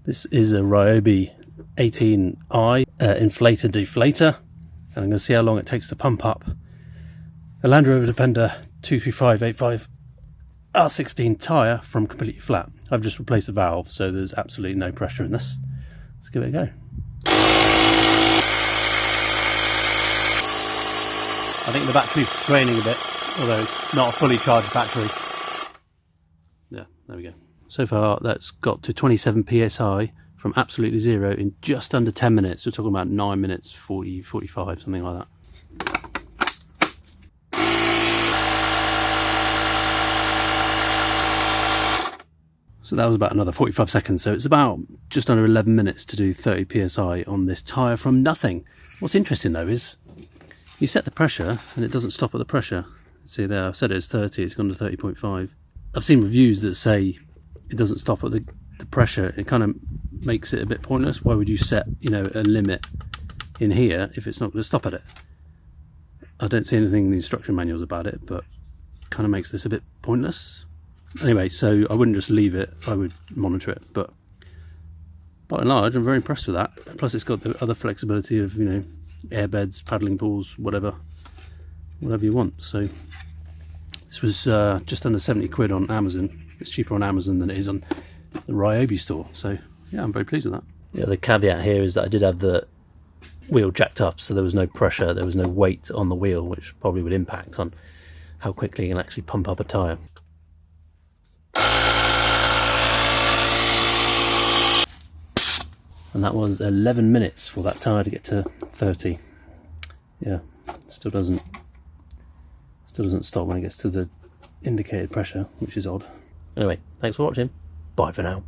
This is a Ryobi R18I inflator deflator, and I'm going to see how long it takes to pump up a Land Rover Defender 235/85 R16 tyre from completely flat. I've just replaced the valve, so there's absolutely no pressure in this. Let's give it a go. I think the battery's straining a bit, although it's not a fully charged battery. Yeah, there we go. So far that's got to 27 psi from absolutely zero in just under 10 minutes. We're talking about 9 minutes 45, something like that. So that was about another 45 seconds. So it's about just under 11 minutes to do 30 psi on this tyre from nothing. What's interesting though is you set the pressure and it doesn't stop at the pressure. See there, I've said it's 30, it's gone to 30.5. I've seen reviews that say it doesn't stop at the pressure. It kind of makes it a bit pointless. Why would you set, you know, a limit in here if it's not going to stop at it? I don't see anything in the instruction manuals about it, but it kind of makes this a bit pointless. Anyway, so I wouldn't just leave it, I would monitor it, but by and large I'm very impressed with that. Plus it's got the other flexibility of, you know, airbeds, paddling pools, whatever you want. So this was just under 70 quid on Amazon. It's cheaper on Amazon than it is on the Ryobi store, so yeah, I'm very pleased with that. Yeah, the caveat here is that I did have the wheel jacked up, so there was no pressure, there was no weight on the wheel, which probably would impact on how quickly you can actually pump up a tyre. And that was 11 minutes for that tyre to get to 30. Yeah, still doesn't stop when it gets to the indicated pressure, which is odd. Anyway, thanks for watching. Bye for now.